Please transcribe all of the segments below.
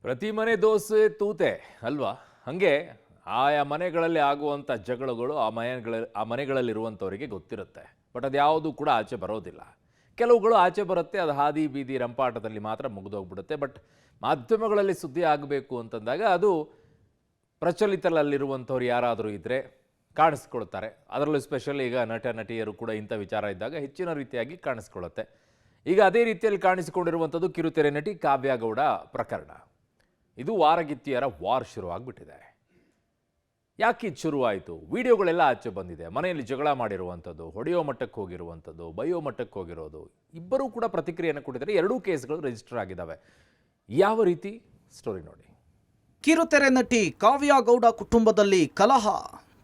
ಪ್ರತಿ ಮನೆ ದೋಸೆ ತೂತೆ ಅಲ್ವಾ? ಹಾಗೆ ಆಯಾ ಮನೆಗಳಲ್ಲಿ ಆಗುವಂಥ ಜಗಳಗಳು ಆ ಮನೆಗಳಲ್ಲಿರುವಂಥವರಿಗೆ ಗೊತ್ತಿರುತ್ತೆ. ಬಟ್ ಅದ್ಯಾವುದು ಕೂಡ ಆಚೆ ಬರೋದಿಲ್ಲ. ಕೆಲವುಗಳು ಆಚೆ ಬರುತ್ತೆ, ಅದು ಹಾದಿ ಬೀದಿ ರಂಪಾಟದಲ್ಲಿ ಮಾತ್ರ ಮುಗಿದೋಗ್ಬಿಡುತ್ತೆ. ಬಟ್ ಮಾಧ್ಯಮಗಳಲ್ಲಿ ಸುದ್ದಿ ಆಗಬೇಕು ಅಂತಂದಾಗ ಅದು ಪ್ರಚಲಿತದಲ್ಲಿರುವಂಥವ್ರು ಯಾರಾದರೂ ಇದ್ದರೆ ಕಾಣಿಸ್ಕೊಳ್ತಾರೆ. ಅದರಲ್ಲೂ ಸ್ಪೆಷಲಿ ಈಗ ನಟ ನಟಿಯರು ಕೂಡ ಇಂಥ ವಿಚಾರ ಇದ್ದಾಗ ಹೆಚ್ಚಿನ ರೀತಿಯಾಗಿ ಕಾಣಿಸ್ಕೊಳ್ಳುತ್ತೆ. ಈಗ ಅದೇ ರೀತಿಯಲ್ಲಿ ಕಾಣಿಸಿಕೊಂಡಿರುವಂಥದ್ದು ಕಿರುತೆರೆ ನಟಿ ಕಾವ್ಯ ಗೌಡ ಪ್ರಕರಣ. ಇದು ವಾರಗಿತ್ತಿಯರ ವಾರ್ ಶುರುವಾಗ್ಬಿಟ್ಟಿದೆ. ಯಾಕೆ ಇದು ಶುರುವಾಯಿತು? ವಿಡಿಯೋಗಳೆಲ್ಲ ಆಚೆ ಬಂದಿದೆ. ಮನೆಯಲ್ಲಿ ಜಗಳ ಮಾಡಿರುವಂಥದ್ದು, ಹೊಡೆಯೋ ಮಟ್ಟಕ್ಕೆ ಹೋಗಿರುವಂಥದ್ದು, ಬೈಯೋ ಮಟ್ಟಕ್ಕೆ ಹೋಗಿರೋದು, ಇಬ್ಬರೂ ಕೂಡ ಪ್ರತಿಕ್ರಿಯೆಯನ್ನು ಕೊಟ್ಟಿದ್ದಾರೆ. ಎರಡೂ ಕೇಸ್ಗಳು ರಿಜಿಸ್ಟರ್ ಆಗಿದ್ದಾವೆ. ಯಾವ ರೀತಿ ಸ್ಟೋರಿ ನೋಡಿ. ಕಿರುತೆರೆ ನಟಿ ಕಾವ್ಯ ಗೌಡ ಕುಟುಂಬದಲ್ಲಿ ಕಲಹ,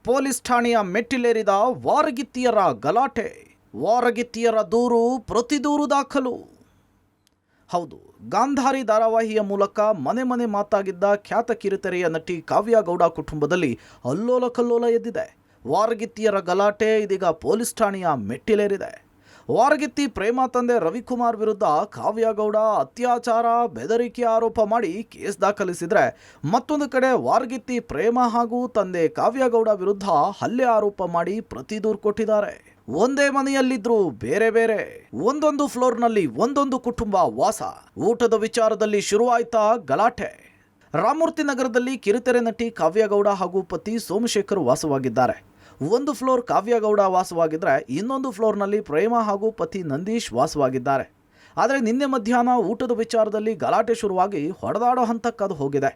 ಪೊಲೀಸ್ ಠಾಣೆಯ ಮೆಟ್ಟಿಲೇರಿದ ವಾರಗಿತ್ತಿಯರ ಗಲಾಟೆ, ವಾರಗಿತ್ತಿಯರ ದೂರು ಪ್ರತಿ ದೂರು ದಾಖಲು. ಹೌದು, ಗಾಂಧಾರಿ ಧಾರಾವಾಹಿಯ ಮೂಲಕ ಮನೆ ಮನೆ ಮಾತಾಗಿದ್ದ ಖ್ಯಾತ ಕಿರುತೆರೆಯ ನಟಿ ಕಾವ್ಯ ಗೌಡ ಕುಟುಂಬದಲ್ಲಿ ಅಲ್ಲೋಲ ಕಲ್ಲೋಲ ಎದ್ದಿದೆ. ವಾರಗಿತ್ತಿಯರ ಗಲಾಟೆ ಇದೀಗ ಪೊಲೀಸ್ ಠಾಣೆಯ ಮೆಟ್ಟಿಲೇರಿದೆ. ವಾರಗಿತ್ತಿ ಪ್ರೇಮ ತಂದೆ ರವಿಕುಮಾರ್ ವಿರುದ್ಧ ಕಾವ್ಯ ಗೌಡ ಅತ್ಯಾಚಾರ, ಬೆದರಿಕೆ ಆರೋಪ ಮಾಡಿ ಕೇಸ್ ದಾಖಲಿಸಿದರೆ, ಮತ್ತೊಂದು ಕಡೆ ವಾರಗಿತ್ತಿ ಪ್ರೇಮ ಹಾಗೂ ತಂದೆ ಕಾವ್ಯ ಗೌಡ ವಿರುದ್ಧ ಹಲ್ಲೆ ಆರೋಪ ಮಾಡಿ ಪ್ರತಿ ದೂರು ಕೊಟ್ಟಿದ್ದಾರೆ. ಒಂದೇ ಮನೆಯಲ್ಲಿದ್ರು ಬೇರೆ ಬೇರೆ, ಒಂದೊಂದು ಫ್ಲೋರ್ನಲ್ಲಿ ಒಂದೊಂದು ಕುಟುಂಬ ವಾಸ. ಊಟದ ವಿಚಾರದಲ್ಲಿ ಶುರುವಾಯ್ತಾ ಗಲಾಟೆ. ರಾಮಮೂರ್ತಿ ನಗರದಲ್ಲಿ ಕಿರುತೆರೆ ನಟಿ ಕಾವ್ಯ ಗೌಡ ಹಾಗೂ ಪತಿ ಸೋಮಶೇಖರ್ ವಾಸವಾಗಿದ್ದಾರೆ. ಒಂದು ಫ್ಲೋರ್ ಕಾವ್ಯ ಗೌಡ ವಾಸವಾಗಿದ್ದರೆ, ಇನ್ನೊಂದು ಫ್ಲೋರ್ನಲ್ಲಿ ಪ್ರೇಮ ಹಾಗೂ ಪತಿ ನಂದೀಶ್ ವಾಸವಾಗಿದ್ದಾರೆ. ಆದರೆ ನಿನ್ನೆ ಮಧ್ಯಾಹ್ನ ಊಟದ ವಿಚಾರದಲ್ಲಿ ಗಲಾಟೆ ಶುರುವಾಗಿ ಹೊಡೆದಾಡೋ ಹಂತಕ್ಕದು ಹೋಗಿದೆ.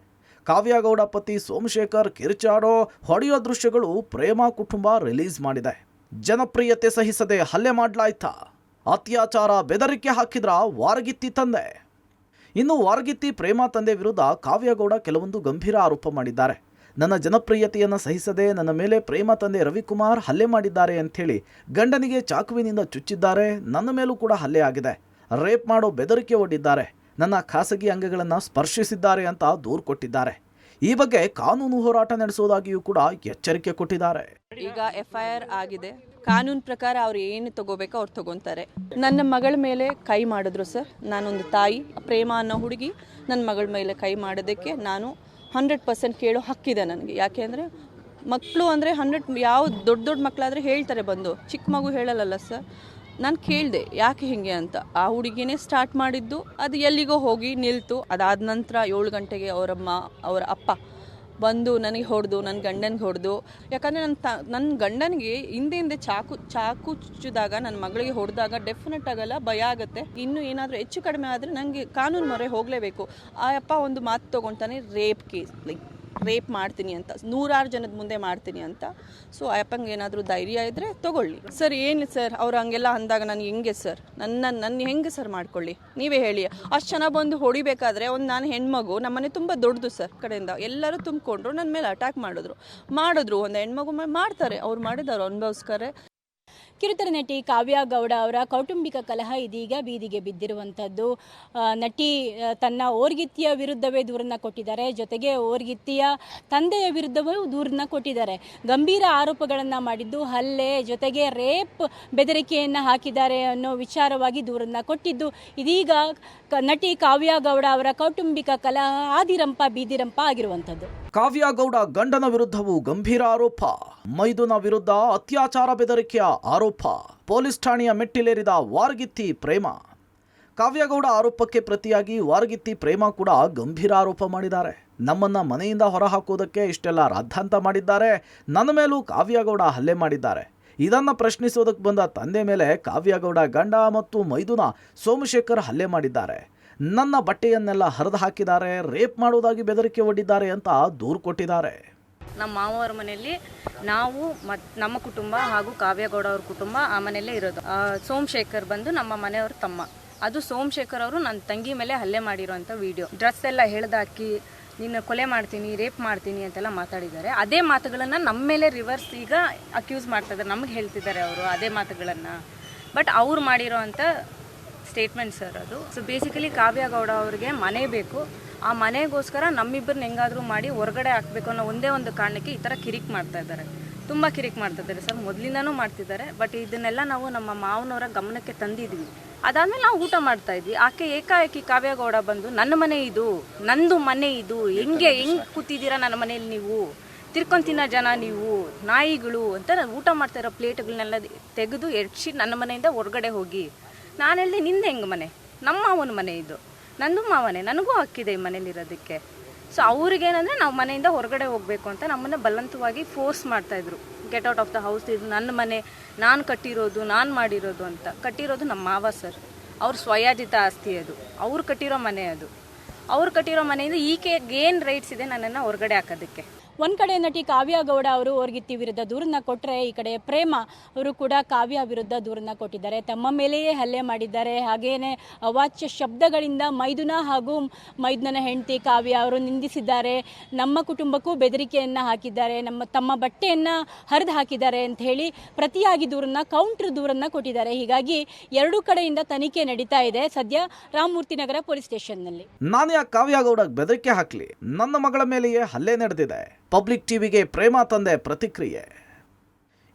ಕಾವ್ಯ ಗೌಡ ಪತಿ ಸೋಮಶೇಖರ್ ಕಿರುಚಾಡೋ, ಹೊಡೆಯೋ ದೃಶ್ಯಗಳು ಪ್ರೇಮ ಕುಟುಂಬ ರಿಲೀಸ್ ಮಾಡಿದೆ. ಜನಪ್ರಿಯತೆ ಸಹಿಸದೆ ಹಲ್ಲೆ ಮಾಡ್ಲಾಯ್ತಾ? ಅತ್ಯಾಚಾರ, ಬೆದರಿಕೆ ಹಾಕಿದ್ರ ವಾರಗಿತ್ತಿ ತಂದೆ? ಇನ್ನು ವಾರಗಿತ್ತಿ ಪ್ರೇಮ ತಂದೆ ವಿರುದ್ಧ ಕಾವ್ಯ ಗೌಡ ಕೆಲವೊಂದು ಗಂಭೀರ ಆರೋಪ ಮಾಡಿದ್ದಾರೆ. ನನ್ನ ಜನಪ್ರಿಯತೆಯನ್ನು ಸಹಿಸದೆ ನನ್ನ ಮೇಲೆ ಪ್ರೇಮ ತಂದೆ ರವಿಕುಮಾರ್ ಹಲ್ಲೆ ಮಾಡಿದ್ದಾರೆ ಅಂಥೇಳಿ ಗಂಡನಿಗೆ ಚಾಕುವಿನಿಂದ ಚುಚ್ಚಿದ್ದಾರೆ. ನನ್ನ ಮೇಲೂ ಕೂಡ ಹಲ್ಲೆ ಆಗಿದೆ. ರೇಪ್ ಮಾಡೋ ಬೆದರಿಕೆ ಒಡ್ಡಿದ್ದಾರೆ. ನನ್ನ ಖಾಸಗಿ ಅಂಗಗಳನ್ನು ಸ್ಪರ್ಶಿಸಿದ್ದಾರೆ ಅಂತ ದೂರು ಕೊಟ್ಟಿದ್ದಾರೆ. ಈ ಬಗ್ಗೆ ಕಾನೂನು ಹೋರಾಟ ನಡೆಸುವುದಾಗಿಯೂ ಕೂಡ ಎಚ್ಚರಿಕೆ ಕೊಟ್ಟಿದ್ದಾರೆ. ಈಗ FIR ಆಗಿದೆ. ಕಾನೂನು ಪ್ರಕಾರ ಅವ್ರು ಏನು ತಗೋಬೇಕೋ ಅವ್ರು ತಗೊತಾರೆ. ನನ್ನ ಮಗಳ ಮೇಲೆ ಕೈ ಮಾಡಿದ್ರು ಸರ್. ನಾನೊಂದು ತಾಯಿ, ಪ್ರೇಮ ಅನ್ನೋ ಹುಡುಗಿ ನನ್ನ ಮಗಳ ಮೇಲೆ ಕೈ ಮಾಡೋದಕ್ಕೆ ನಾನು 100% ಕೇಳೋ ಹಕ್ಕಿದೆ ನನಗೆ. ಯಾಕೆ ಅಂದರೆ ಮಕ್ಕಳು ಅಂದರೆ 100 ಯಾವ ದೊಡ್ಡ ಮಕ್ಕಳಾದರೆ ಹೇಳ್ತಾರೆ ಬಂದು, ಚಿಕ್ಕ ಮಗು ಹೇಳಲ್ಲ ಸರ್. ನಾನು ಕೇಳಿದೆ ಯಾಕೆ ಹೀಗೆ ಅಂತ. ಆ ಹುಡುಗಿನೇ ಸ್ಟಾರ್ಟ್ ಮಾಡಿದ್ದು, ಅದು ಎಲ್ಲಿಗೋ ಹೋಗಿ ನಿಲ್ತು. ಅದಾದ ನಂತರ 7 ಗಂಟೆಗೆ ಅವರ ಅಪ್ಪ ಬಂದು ನನಗೆ ಹೊಡೆದು, ನನ್ನ ಗಂಡನಿಗೆ ಹೊಡೆದು. ಯಾಕಂದರೆ ನನ್ನ ಗಂಡನಿಗೆ ಹಿಂದೆ ಚಾಕು ಚುಚ್ಚಿದಾಗ, ನನ್ನ ಮಗಳಿಗೆ ಹೊಡೆದಾಗ ಡೆಫಿನೆಟ್ ಆಗಲ್ಲ, ಭಯ ಆಗುತ್ತೆ. ಇನ್ನೂ ಏನಾದರೂ ಹೆಚ್ಚು ಕಡಿಮೆ ಆದರೆ ನನಗೆ ಕಾನೂನು ಮೊರೆ ಹೋಗಲೇಬೇಕು. ಆ ಅಪ್ಪ ಒಂದು ಮಾತು ತೊಗೊಳ್ತಾನೆ, ರೇಪ್ ಕೇಸ್, ರೇಪ್ ಮಾಡ್ತೀನಿ ಅಂತ, 100 ಜನದ ಮುಂದೆ ಮಾಡ್ತೀನಿ ಅಂತ. ಸೊ ಆ ಅಪ್ಪಂಗೆ ಏನಾದರೂ ಧೈರ್ಯ ಇದ್ದರೆ ತೊಗೊಳ್ಳಿ ಸರ್. ಏನು ಸರ್ ಅವ್ರು ಹಂಗೆಲ್ಲ ಅಂದಾಗ ನಾನು ಹೆಂಗೆ ಸರ್, ನನ್ನ ಹೆಂಗೆ ಸರ್ ಮಾಡ್ಕೊಳ್ಳಿ, ನೀವೇ ಹೇಳಿ. ಅಷ್ಟು ಚೆನ್ನಾಗಿ ಬಂದು ಹೊಡಿಬೇಕಾದ್ರೆ ನಾನು ಹೆಣ್ಮಗು, ನಮ್ಮನೆ ತುಂಬ ದೊಡ್ಡದು ಸರ್. ಕಡೆಯಿಂದ ಎಲ್ಲರೂ ತುಂಬಿಕೊಂಡ್ರು, ನನ್ನ ಮೇಲೆ ಅಟ್ಯಾಕ್ ಮಾಡಿದ್ರು. ಒಂದು ಹೆಣ್ಮಗು ಮಾಡ್ತಾರೆ, ಅವ್ರು ಮಾಡಿದವ್ರು ಅನುಭವಿಸ್ತಾರೆ. ಕಿರುತೆರೆ ನಟಿ ಕಾವ್ಯ ಗೌಡ ಅವರ ಕೌಟುಂಬಿಕ ಕಲಹ ಇದೀಗ ಬೀದಿಗೆ ಬಿದ್ದಿರುವಂಥದ್ದು. ನಟಿ ತನ್ನ ಓರ್ಗಿತ್ತಿಯ ವಿರುದ್ಧವೇ ದೂರನ್ನು ಕೊಟ್ಟಿದ್ದಾರೆ. ಜೊತೆಗೆ ಓರ್ಗಿತ್ತಿಯ ತಂದೆಯ ವಿರುದ್ಧವೂ ದೂರನ್ನು ಕೊಟ್ಟಿದ್ದಾರೆ. ಗಂಭೀರ ಆರೋಪಗಳನ್ನು ಮಾಡಿದ್ದು, ಹಲ್ಲೆ ಜೊತೆಗೆ ರೇಪ್ ಬೆದರಿಕೆಯನ್ನು ಹಾಕಿದ್ದಾರೆ ಅನ್ನೋ ವಿಚಾರವಾಗಿ ದೂರನ್ನು ಕೊಟ್ಟಿದ್ದು. ಇದೀಗ ನಟಿ ಕಾವ್ಯ ಗೌಡ ಅವರ ಕೌಟುಂಬಿಕ ಕಲಹ ಆದಿರಂಪ ಬೀದಿರಂಪ ಆಗಿರುವಂಥದ್ದು. ಕಾವ್ಯ ಗೌಡ ಗಂಡನ ವಿರುದ್ಧವೂ ಗಂಭೀರ ಆರೋಪ. ಮೈದುನ ವಿರುದ್ಧ ಅತ್ಯಾಚಾರ, ಬೆದರಿಕೆಯ ಆರೋಪ. ಪೊಲೀಸ್ ಠಾಣೆಯ ಮೆಟ್ಟಿಲೇರಿದ ವಾರಗಿತ್ತಿ ಪ್ರೇಮ. ಕಾವ್ಯಗೌಡ ಆರೋಪಕ್ಕೆ ಪ್ರತಿಯಾಗಿ ವಾರಗಿತ್ತಿ ಪ್ರೇಮ ಕೂಡ ಗಂಭೀರ ಆರೋಪ ಮಾಡಿದ್ದಾರೆ. ನಮ್ಮನ್ನ ಮನೆಯಿಂದ ಹೊರಹಾಕುವುದಕ್ಕೆ ಇಷ್ಟೆಲ್ಲ ರಾದ್ಧಾಂತ ಮಾಡಿದ್ದಾರೆ. ನನ್ನ ಮೇಲೂ ಕಾವ್ಯಗೌಡ ಹಲ್ಲೆ ಮಾಡಿದ್ದಾರೆ. ಇದನ್ನು ಪ್ರಶ್ನಿಸೋದಕ್ಕೆ ಬಂದ ತಂದೆ ಮೇಲೆ ಕಾವ್ಯಗೌಡ ಗಂಡ ಮತ್ತು ಮೈದುನ ಸೋಮಶೇಖರ್ ಹಲ್ಲೆ ಮಾಡಿದ್ದಾರೆ. ನನ್ನ ಬಟ್ಟೆಯನ್ನೆಲ್ಲ ಹರಿದು ಹಾಕಿದ್ದಾರೆ, ರೇಪ್ ಮಾಡೋದಾಗಿ ಬೆದರಿಕೆ ಒಡ್ಡಿದ್ದಾರೆ ಅಂತ ದೂರು ಕೊಟ್ಟಿದ್ದಾರೆ. ನಮ್ಮ ಮಾವವ್ರ ಮನೆಯಲ್ಲಿ ನಾವು ನಮ್ಮ ಕುಟುಂಬ ಹಾಗೂ ಕಾವ್ಯಗೌಡ ಅವ್ರ ಕುಟುಂಬ ಆ ಮನೆಯಲ್ಲೇ ಇರೋದು. ಸೋಮಶೇಖರ್ ಬಂದು ನಮ್ಮ ಮನೆಯವ್ರ ತಮ್ಮ. ಅದು ಸೋಮಶೇಖರ್ ಅವರು ನನ್ನ ತಂಗಿ ಮೇಲೆ ಹಲ್ಲೆ ಮಾಡಿರೋಂಥ ವಿಡಿಯೋ. ಡ್ರೆಸ್ ಎಲ್ಲ ಎಳೆದಾಕಿ ನಿನ್ನ ಕೊಲೆ ಮಾಡ್ತೀನಿ, ರೇಪ್ ಮಾಡ್ತೀನಿ ಅಂತೆಲ್ಲ ಮಾತಾಡಿದ್ದಾರೆ. ಅದೇ ಮಾತುಗಳನ್ನು ನಮ್ಮ ಮೇಲೆ ರಿವರ್ಸ್ ಈಗ ಅಕ್ಯೂಸ್ ಮಾಡ್ತಿದ್ದಾರೆ, ನಮಗೆ ಹೇಳ್ತಿದ್ದಾರೆ ಅವರು ಅದೇ ಮಾತುಗಳನ್ನು. ಬಟ್ ಅವ್ರು ಮಾಡಿರೋ ಅಂಥ ಸ್ಟೇಟ್ಮೆಂಟ್ ಸರ್ ಅದು. ಸೊ ಬೇಸಿಕಲಿ ಕಾವ್ಯಗೌಡ ಅವ್ರಿಗೆ ಮನೆ ಬೇಕು. ಆ ಮನೆಗೋಸ್ಕರ ನಮ್ಮಿಬ್ಬರನ್ನ ಹೆಂಗಾದರೂ ಮಾಡಿ ಹೊರಗಡೆ ಹಾಕಬೇಕು ಅನ್ನೋ ಒಂದೇ ಒಂದು ಕಾರಣಕ್ಕೆ ಈ ಥರ ಕಿರಿಕ್ ಮಾಡ್ತಾ ಇದ್ದಾರೆ. ತುಂಬ ಕಿರಿಕ್ ಮಾಡ್ತಿದ್ದಾರೆ ಸರ್, ಮೊದಲಿಂದನೂ ಮಾಡ್ತಿದ್ದಾರೆ. ಬಟ್ ಇದನ್ನೆಲ್ಲ ನಾವು ನಮ್ಮ ಮಾವನವರ ಗಮನಕ್ಕೆ ತಂದಿದ್ವಿ. ಅದಾದಮೇಲೆ ನಾವು ಊಟ ಮಾಡ್ತಾ ಇದ್ವಿ. ಆಕೆ ಏಕಾಏಕಿ ಕಾವ್ಯಗೌಡ ಬಂದು ನನ್ನ ಮನೆ ಇದು, ನಂದು ಮನೆ ಇದು, ಹೆಂಗೆ ಕೂತಿದ್ದೀರಾ ನನ್ನ ಮನೇಲಿ, ನೀವು ತಿರ್ಕೊಂಡು ತಿನ್ನೋ ಜನ, ನೀವು ನಾಯಿಗಳು ಅಂತ ನಾನು ಊಟ ಮಾಡ್ತಾ ಇರೋ ಪ್ಲೇಟ್ಗಳನ್ನೆಲ್ಲ ತೆಗೆದು ಎಡ್ಸಿ ನನ್ನ ಮನೆಯಿಂದ ಹೊರಗಡೆ ಹೋಗಿ. ನಾನು ಹೇಳಿದೆ, ನಿಂದು ಹೆಂಗೆ ಮನೆ, ನಮ್ಮ ಮಾವನ ಮನೆ ಇದು, ನಂದು ಮಾವನೇ, ನನಗೂ ಹಕ್ಕಿದೆ ಈ ಮನೇಲಿರೋದಕ್ಕೆ. ಸೊ ಅವ್ರಿಗೇನಂದರೆ ನಾವು ಮನೆಯಿಂದ ಹೊರಗಡೆ ಹೋಗಬೇಕು ಅಂತ ನಮ್ಮನ್ನು ಬಲವಂತವಾಗಿ ಫೋರ್ಸ್ ಮಾಡ್ತಾಯಿದ್ರು. Get out of the house, ಇದು ನನ್ನ ಮನೆ, ನಾನು ಕಟ್ಟಿರೋದು, ನಾನು ಮಾಡಿರೋದು ಅಂತ. ಕಟ್ಟಿರೋದು ನಮ್ಮ ಮಾವ ಸರ್, ಅವ್ರ ಸ್ವಯಾಜಿತ ಆಸ್ತಿ ಅದು, ಅವ್ರು ಕಟ್ಟಿರೋ ಮನೆ ಅದು. ಅವ್ರು ಕಟ್ಟಿರೋ ಮನೆಯಿಂದ ಈಕೆಗೆ ಏನು ರೈಟ್ಸ್ ಇದೆ ನನ್ನನ್ನು ಹೊರಗಡೆ ಹಾಕೋದಕ್ಕೆ? ಒಂದು ಕಡೆ ನಟಿ ಕಾವ್ಯ ಗೌಡ ಅವರು ಓರ್ಗಿತ್ತಿ ವಿರುದ್ಧ ದೂರನ್ನ ಕೊಟ್ಟರೆ, ಈ ಕಡೆ ಪ್ರೇಮ ಅವರು ಕೂಡ ಕಾವ್ಯ ವಿರುದ್ಧ ದೂರನ್ನ ಕೊಟ್ಟಿದ್ದಾರೆ. ತಮ್ಮ ಮೇಲೆಯೇ ಹಲ್ಲೆ ಮಾಡಿದ್ದಾರೆ, ಹಾಗೇನೆ ಅವಾಚ್ಯ ಶಬ್ದಗಳಿಂದ ಮೈದುನ ಹಾಗೂ ಮೈದುನನ ಹೆಂಡತಿ ಕಾವ್ಯ ಅವರು ನಿಂದಿಸಿದ್ದಾರೆ. ನಮ್ಮ ಕುಟುಂಬಕ್ಕೂ ಬೆದರಿಕೆಯನ್ನು ಹಾಕಿದ್ದಾರೆ, ತಮ್ಮ ಬಟ್ಟೆಯನ್ನು ಹರಿದು ಹಾಕಿದ್ದಾರೆ ಅಂತ ಹೇಳಿ ಪ್ರತಿಯಾಗಿ ಕೌಂಟರ್ ದೂರನ್ನ ಕೊಟ್ಟಿದ್ದಾರೆ. ಹೀಗಾಗಿ ಎರಡೂ ಕಡೆಯಿಂದ ತನಿಖೆ ನಡೀತಾ ಇದೆ ಸದ್ಯ ರಾಮಮೂರ್ತಿ ನಗರ ಪೊಲೀಸ್ ಸ್ಟೇಷನ್ನಲ್ಲಿ. ನಾನು ಯಾಕೆ ಕಾವ್ಯ ಗೌಡಗೆ ಬೆದರಿಕೆ ಹಾಕಲಿ? ನನ್ನ ಮಗಳ ಮೇಲೆಯೇ ಹಲ್ಲೆ ನಡೆದಿದೆ. ಪಬ್ಲಿಕ್ ಟಿವಿಗೆ ಪ್ರೇಮ ತಂದೆ ಪ್ರತಿಕ್ರಿಯೆ.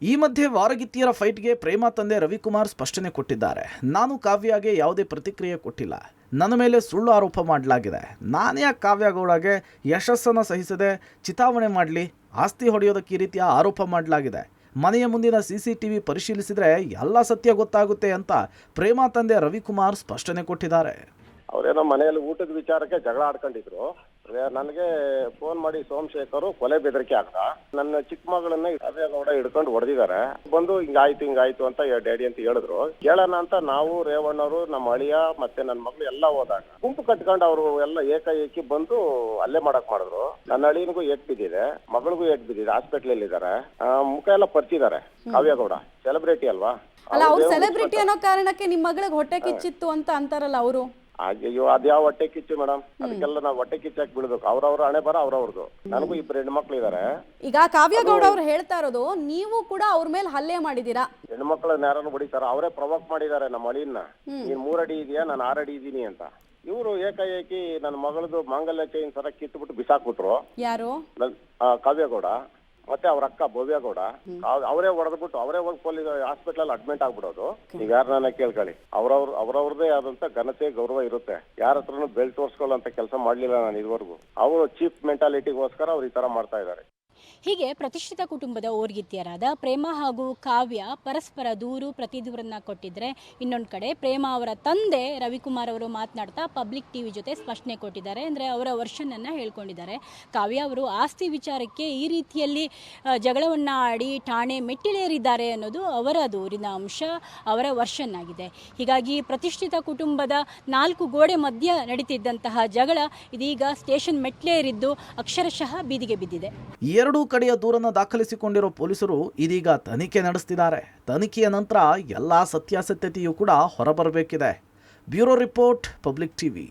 ಈ ಮಧ್ಯೆ ವಾರಗಿತ್ತಿಯರ ಫೈಟ್ಗೆ ಪ್ರೇಮ ತಂದೆ ರವಿಕುಮಾರ್ ಸ್ಪಷ್ಟನೆ ಕೊಟ್ಟಿದ್ದಾರೆ. ನಾನು ಕಾವ್ಯಗೆ ಯಾವುದೇ ಪ್ರತಿಕ್ರಿಯೆ ಕೊಟ್ಟಿಲ್ಲ, ನನ್ನ ಮೇಲೆ ಸುಳ್ಳು ಆರೋಪ ಮಾಡಲಾಗಿದೆ. ನಾನೇ ಕಾವ್ಯ ಗೌಡಗೆ ಯಶಸ್ಸನ್ನು ಸಹಿಸದೆ ಚಿತಾವಣೆ ಮಾಡಲಿ, ಆಸ್ತಿ ಹೊಡೆಯೋದಕ್ಕೆ ಈ ರೀತಿಯ ಆರೋಪ ಮಾಡಲಾಗಿದೆ. ಮನೆಯ ಮುಂದಿನ CCTV ಪರಿಶೀಲಿಸಿದರೆ ಎಲ್ಲ ಸತ್ಯ ಗೊತ್ತಾಗುತ್ತೆ ಅಂತ ಪ್ರೇಮ ತಂದೆ ರವಿಕುಮಾರ್ ಸ್ಪಷ್ಟನೆ ಕೊಟ್ಟಿದ್ದಾರೆ. ಅವರೇನೋ ಮನೆಯಲ್ಲಿ ಊಟದ ವಿಚಾರಕ್ಕೆ ಜಗಳ ಆಡ್ಕೊಂಡಿದ್ರು. ನನಗೆ ಫೋನ್ ಮಾಡಿ ಸೋಮಶೇಖರ್ ಕೊಲೆ ಬೆದರಿಕೆ ಹಾಕ್ದ. ನನ್ನ ಚಿಕ್ಕ ಮಗಳನ್ನ ಕಾವ್ಯಗೌಡ ಹಿಡ್ಕೊಂಡು ಹೊಡೆದಿದ್ದಾರೆ. ಬಂದು ಹಿಂಗಾಯ್ತು ಅಂತ ಡ್ಯಾಡಿ ಅಂತ ಹೇಳಿದ್ರು. ಕೇಳೋಣ ಅಂತ ನಾವು, ರೇವಣ್ಣವರು, ನಮ್ಮ ಅಳಿಯ ಮತ್ತೆ ನನ್ನ ಮಗಳು ಎಲ್ಲ ಹೋದಾಗ ಗುಂಪು ಕಟ್ಕೊಂಡು ಅವರು ಎಲ್ಲ ಏಕಾಏಕಿ ಬಂದು ಅಲ್ಲೇ ಮಾಡಿದ್ರು. ನನ್ನ ಅಳಿಯನಿಗೂ ಏಟ್ ಬಿದ್ದಿದೆ, ಮಗಳಿಗೂ ಏಟ್ ಬಿದ್ದಿದೆ, ಹಾಸ್ಪಿಟ್ಲಲ್ಲಿ ಇದ್ದಾರೆ. ಮುಖ ಎಲ್ಲ ಪರಿಚಿದ್ದಾರೆ. ಕಾವ್ಯಗೌಡ ಸೆಲೆಬ್ರಿಟಿ ಅಲ್ವಾ? ಅಲ್ಲ, ಅವ್ರು ಸೆಲೆಬ್ರಿಟಿ ಅನ್ನೋ ಕಾರಣಕ್ಕೆ ನಿಮ್ಮ ಮಗಳಿಗೆ ಹೊಟ್ಟೆ ಕಿಚ್ಚಿತ್ತು ಅಂತ ಅಂತಾರಲ್ಲ ಅವರು. ಅಯ್ಯೋ, ಅದ್ಯಾವ ಹೊಟ್ಟೆ ಕಿಚ್ಚು ಮೇಡಮ್? ಅದಕ್ಕೆಲ್ಲ ನಾವು ಹೊಟ್ಟೆ ಕಿಚ್ಚಾಕ್ ಬಿಡ್ಬೇಕು. ಅವ್ರವ್ರ ಹಣೆ ಬರ ಅವ್ರವ್ರದ್ದು. ನನಗೂ 2 ಹೆಣ್ಮಕ್ಳು ಇದಾರೆ. ಈಗ ಕಾವ್ಯಗೌಡ ಅವ್ರು ಹೇಳ್ತಾ ಇರೋದು, ನೀವು ಕೂಡ ಅವ್ರ ಮೇಲೆ ಹಲ್ಲೆ ಮಾಡಿದೀರಾ. ಹೆಣ್ಮಕ್ಳನ್ನ ಯಾರನ್ನು ಹೊಡಿತಾರ? ಅವರೇ ಪ್ರವೋಕ್ ಮಾಡಿದ್ದಾರೆ ನಮ್ಮ ಅಳಿಯನ್ನ. ನೀನ್ 3 ಅಡಿ ಇದೆಯಾ, ನಾನು 6 ಅಡಿ ಇದೀನಿ ಅಂತ. ಇವರು ಏಕಾಏಕಿ ನನ್ನ ಮಗಳದು ಮಾಂಗಲ್ಯ ಚೈನ್ ಸರ ಕಿತ್ಬಿಟ್ಟು ಬಿಸಾಕ್ಬಿಟ್ರು. ಯಾರು? ಕಾವ್ಯಗೌಡ ಮತ್ತೆ ಅವ್ರ ಅಕ್ಕ ಭವ್ಯಗೌಡ. ಅವರೇ ಹೊಡೆದ್ಬಿಟ್ಟು ಅವರೇ ಹೋಗಿ ಪೊಲೀಸ್ ಹಾಸ್ಪಿಟಲ್ ಅಡ್ಮಿಟ್ ಆಗ್ಬಿಡೋದು. ಈಗ ಯಾರನ್ನ ಕೇಳ್ಕೊಳ್ಳಿ, ಅವ್ರವ್ರದೇ ಆದಂತ ಘನತೆ ಗೌರವ ಇರುತ್ತೆ. ಯಾರ ಹತ್ರನು ಬೆಲ್ ತೋರ್ಸ್ಕೊಳ್ಳೋಂತ ಕೆಲಸ ಮಾಡ್ಲಿಲ್ಲ ನಾನು ಇದುವರೆಗೂ. ಅವರು ಚೀಪ್ ಮೆಂಟಾಲಿಟಿಗೋಸ್ಕರ ಅವ್ರು ಈ ತರ ಮಾಡ್ತಾ ಇದ್ದಾರೆ. ಹೀಗೆ ಪ್ರತಿಷ್ಠಿತ ಕುಟುಂಬದ ಓರ್ಗಿತ್ತಿಯರಾದ ಪ್ರೇಮ ಹಾಗೂ ಕಾವ್ಯ ಪರಸ್ಪರ ಪ್ರತಿದೂರನ್ನ ಕೊಟ್ಟಿದ್ರೆ, ಇನ್ನೊಂದು ಕಡೆ ಪ್ರೇಮ ಅವರ ತಂದೆ ರವಿಕುಮಾರ್ ಅವರು ಮಾತನಾಡ್ತಾ ಪಬ್ಲಿಕ್ ಟಿವಿ ಜೊತೆ ಸ್ಪಷ್ಟನೆ ಕೊಟ್ಟಿದ್ದಾರೆ. ಅಂದರೆ ಅವರ ವರ್ಷನನ್ನು ಹೇಳ್ಕೊಂಡಿದ್ದಾರೆ. ಕಾವ್ಯ ಅವರು ಆಸ್ತಿ ವಿಚಾರಕ್ಕೆ ಈ ರೀತಿಯಲ್ಲಿ ಜಗಳವನ್ನು ಆಡಿ ಠಾಣೆ ಮೆಟ್ಟಿಲೇರಿದ್ದಾರೆ ಅನ್ನೋದು ಅವರ ದೂರಿನ ಅಂಶ, ಅವರ ವರ್ಷನ್ ಆಗಿದೆ. ಹೀಗಾಗಿ ಪ್ರತಿಷ್ಠಿತ ಕುಟುಂಬದ 4 ಗೋಡೆ ಮಧ್ಯ ನಡೀತಿದ್ದಂತಹ ಜಗಳ ಇದೀಗ ಸ್ಟೇಷನ್ ಮೆಟ್ಲೇರಿದ್ದು ಅಕ್ಷರಶಃ ಬೀದಿಗೆ ಬಿದ್ದಿದೆ. ಎರಡೂ ಕಡೆಯ ದೂರನ್ನು ದಾಖಲಿಸಿಕೊಂಡಿರೋ ಪೊಲೀಸರು ಇದೀಗ ತನಿಖೆ ನಡೆಸ್ತಿದ್ದಾರೆ. ತನಿಖೆಯ ನಂತರ ಎಲ್ಲ ಸತ್ಯಾಸತ್ಯತೆಯೂ ಕೂಡ ಹೊರಬರಬೇಕಿದೆ. Bureau report, public TV.